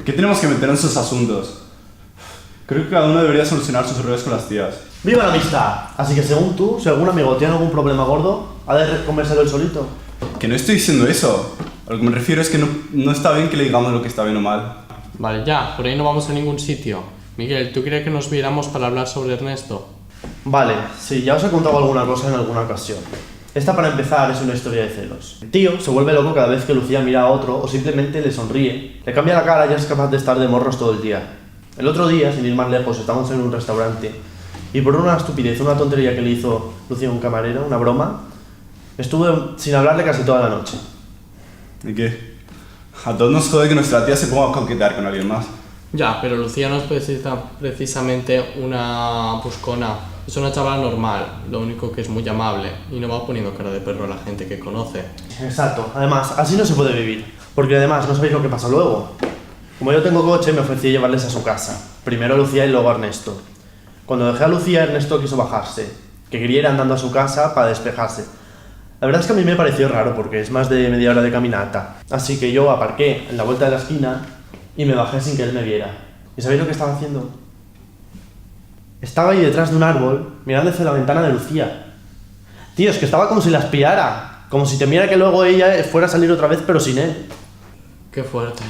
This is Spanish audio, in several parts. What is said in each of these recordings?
qué tenemos que meter en sus asuntos? Creo que cada uno debería solucionar sus rollos con las tías. ¡Viva la amistad! Así que según tú, si algún amigo tiene algún problema gordo, ha de conversarlo él solito. Que no estoy diciendo eso. A lo que me refiero es que no está bien que le digamos lo que está bien o mal. Vale, ya, por ahí no vamos a ningún sitio. Miguel, ¿tú crees que nos viéramos para hablar sobre Ernesto? Vale, sí, ya os he contado alguna cosa en alguna ocasión. Esta, para empezar, es una historia de celos. El tío se vuelve loco cada vez que Lucía mira a otro o simplemente le sonríe. Le cambia la cara y es capaz de estar de morros todo el día. El otro día, sin ir más lejos, estábamos en un restaurante y por una estupidez, una tontería que le hizo Lucía a un camarero, una broma, estuve sin hablarle casi toda la noche. ¿Y qué? A todos nos jode que nuestra tía se ponga a coquetear con alguien más. Ya, pero Lucía no es precisamente una buscona. Es una chavala normal, lo único que es muy amable y no va poniendo cara de perro a la gente que conoce. Exacto. Además, así no se puede vivir. Porque además, no sabéis lo que pasa luego. Como yo tengo coche, me ofrecí llevarles a su casa. Primero a Lucía y luego a Ernesto. Cuando dejé a Lucía, Ernesto quiso bajarse, que quería ir andando a su casa para despejarse. La verdad es que a mí me pareció raro porque es más de media hora de caminata. Así que yo aparqué en la vuelta de la esquina y me bajé sin que él me viera. ¿Y sabéis lo que estaba haciendo? Estaba ahí detrás de un árbol, mirando hacia la ventana de Lucía. Tío, es que estaba como si la espiara. Como si temiera que luego ella fuera a salir otra vez, pero sin él. Qué fuerte.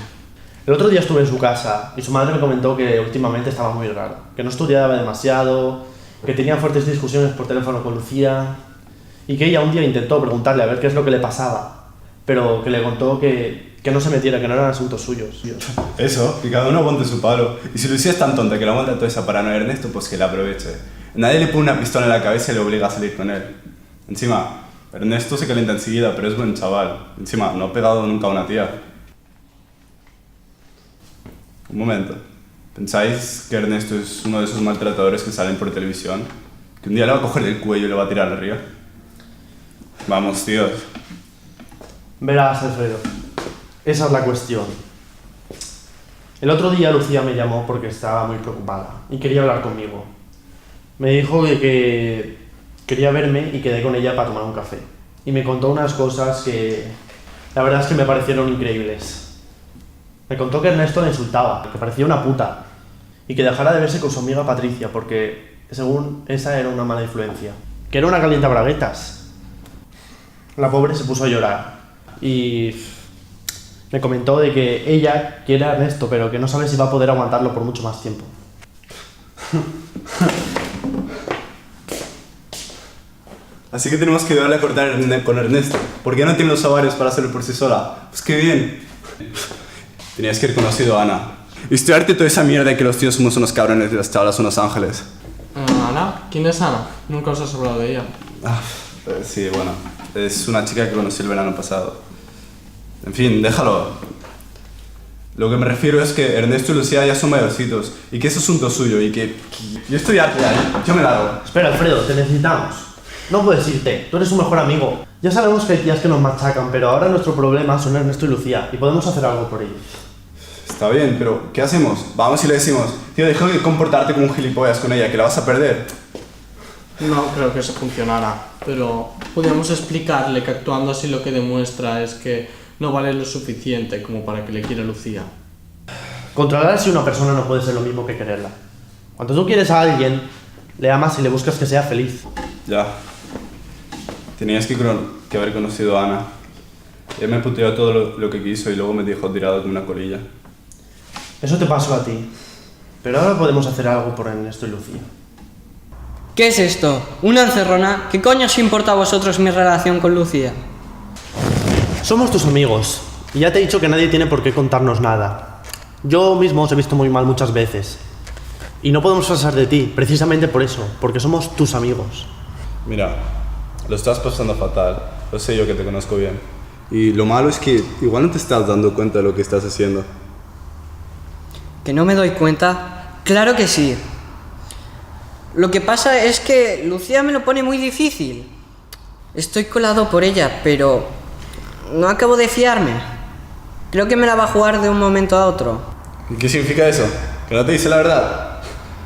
El otro día estuve en su casa y su madre me comentó que últimamente estaba muy raro. Que no estudiaba demasiado, que tenía fuertes discusiones por teléfono con Lucía y que ella un día intentó preguntarle a ver qué es lo que le pasaba, pero que le contó que no se metiera, que no eran asuntos suyos. Eso, que cada uno aguante su palo. Y si Lucía es tan tonta que la aguanta toda esa paranoia de Ernesto, pues que la aproveche. Nadie le pone una pistola en la cabeza y le obliga a salir con él. Encima, Ernesto se calienta enseguida, pero es buen chaval. Encima, no ha pegado nunca a una tía. Un momento. ¿Pensáis que Ernesto es uno de esos maltratadores que salen por televisión? ¿Que un día le va a coger del cuello y le va a tirar al río? Vamos, tíos. Verás, Alfredo, esa es la cuestión. El otro día Lucía me llamó porque estaba muy preocupada y quería hablar conmigo. Me dijo que quería verme y quedé con ella para tomar un café. Y me contó unas cosas que la verdad es que me parecieron increíbles. Me contó que Ernesto la insultaba, que parecía una puta, y que dejara de verse con su amiga Patricia porque, según esa, era una mala influencia. Que era una calientabraguetas. La pobre se puso a llorar y me comentó de que ella quiere a Ernesto, pero que no sabe si va a poder aguantarlo por mucho más tiempo. Así que tenemos que ayudarle a cortar con Ernesto. ¿Por qué no tiene los ovarios para hacerlo por sí sola? Pues qué bien. Tenías que haber conocido a Ana. Y estudiarte toda esa mierda de que los tíos somos unos cabrones y las chavales unos ángeles. ¿Ana? ¿Quién es Ana? Nunca os has hablado de ella. Sí, bueno. Es una chica que conocí el verano pasado. En fin, déjalo. Lo que me refiero es que Ernesto y Lucía ya son mayorcitos y que es asunto suyo y que... Yo estoy harto ya, yo me largo. Espera, Alfredo, te necesitamos. No puedes irte, tú eres su mejor amigo. Ya sabemos que hay tías que nos machacan, pero ahora nuestro problema son Ernesto y Lucía y podemos hacer algo por ellos. Está bien, pero ¿qué hacemos? Vamos y le decimos, tío, deja de comportarte como un gilipollas con ella, que la vas a perder. No creo que eso funcionara, pero podríamos explicarle que actuando así lo que demuestra es que no vale lo suficiente como para que le quiera Lucía. Controlar si una persona no puede ser lo mismo que quererla. Cuando tú quieres a alguien, le amas y le buscas que sea feliz. Ya. Tenías que haber conocido a Ana. Ella me puteó todo lo que quiso y luego me dejó tirado de una colilla. Eso te pasó a ti. Pero ahora podemos hacer algo por Ernesto y Lucía. ¿Qué es esto? ¿Una encerrona? ¿Qué coño os importa a vosotros mi relación con Lucía? Somos tus amigos. Y ya te he dicho que nadie tiene por qué contarnos nada. Yo mismo os he visto muy mal muchas veces. Y no podemos pasar de ti, precisamente por eso, porque somos tus amigos. Mira, lo estás pasando fatal. Lo sé yo que te conozco bien. Y lo malo es que igual no te estás dando cuenta de lo que estás haciendo. ¿Que no me doy cuenta? ¡Claro que sí! Lo que pasa es que Lucía me lo pone muy difícil. Estoy colado por ella, pero no acabo de fiarme. Creo que me la va a jugar de un momento a otro. ¿Y qué significa eso? ¿Que no te dice la verdad?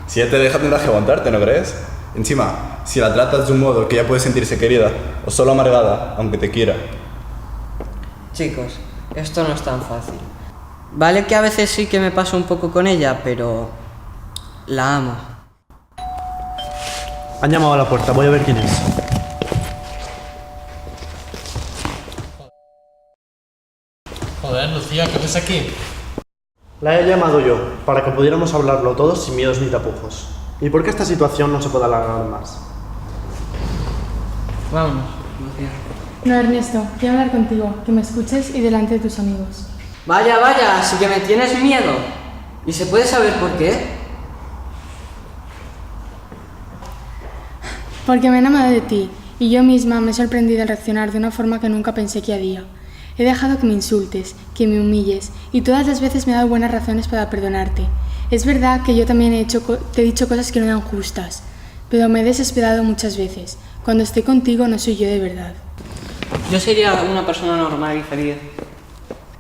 Si ella te deja, tendrás que aguantarte, ¿no crees? Encima, si la tratas de un modo que ella puede sentirse querida o solo amargada, aunque te quiera. Chicos, esto no es tan fácil. Vale que a veces sí que me paso un poco con ella, pero la amo. Han llamado a la puerta, voy a ver quién es. Joder, Lucía, ¿qué haces aquí? La he llamado yo, para que pudiéramos hablarlo todos sin miedos ni tapujos. ¿Y por qué esta situación no se puede alargar más? Vámonos, Lucía. No, Ernesto, quiero hablar contigo, que me escuches y delante de tus amigos. Vaya, vaya, así que me tienes miedo. ¿Y se puede saber por qué? Porque me he enamorado de ti, y yo misma me he sorprendido al reaccionar de una forma que nunca pensé que haría. He dejado que me insultes, que me humilles, y todas las veces me he dado buenas razones para perdonarte. Es verdad que yo también te he dicho cosas que no eran justas, pero me he desesperado muchas veces. Cuando estoy contigo no soy yo de verdad. Yo sería una persona normal y feliz.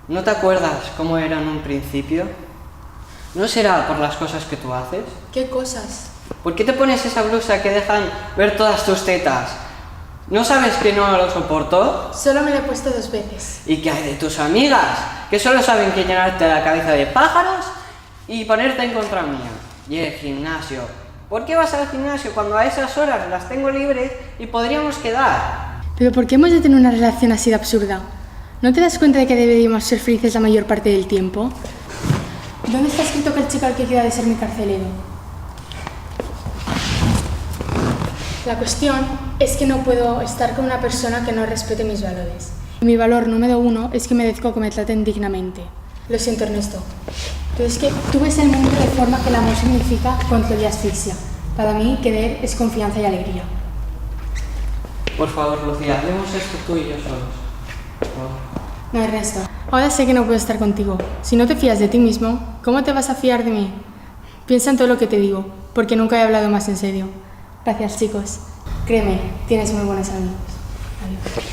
¿No te acuerdas cómo era en un principio? ¿No será por las cosas que tú haces? ¿Qué cosas? ¿Por qué te pones esa blusa que dejan ver todas tus tetas? ¿No sabes que no lo soporto? Solo me lo he puesto 2 veces. ¿Y qué hay de tus amigas? Que solo saben que llenarte la cabeza de pájaros y ponerte en contra mía. Y el gimnasio. ¿Por qué vas al gimnasio cuando a esas horas las tengo libres y podríamos quedar? ¿Pero por qué hemos de tener una relación así de absurda? ¿No te das cuenta de que deberíamos ser felices la mayor parte del tiempo? ¿Dónde está escrito que el chico al que quiera de ser mi carcelero? La cuestión es que no puedo estar con una persona que no respete mis valores. Y mi valor número 1 es que merezco que me traten dignamente. Lo siento, Ernesto. Pero es que tú ves el mundo de forma que el amor significa control y asfixia. Para mí, querer es confianza y alegría. Por favor, Lucía, haremos esto tú y yo solos. Por favor. No, Ernesto. Ahora sé que no puedo estar contigo. Si no te fías de ti mismo, ¿cómo te vas a fiar de mí? Piensa en todo lo que te digo, porque nunca he hablado más en serio. Gracias, chicos. Créeme, tienes muy buenos amigos. Adiós.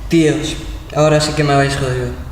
Tíos, ahora sí que me habéis jodido.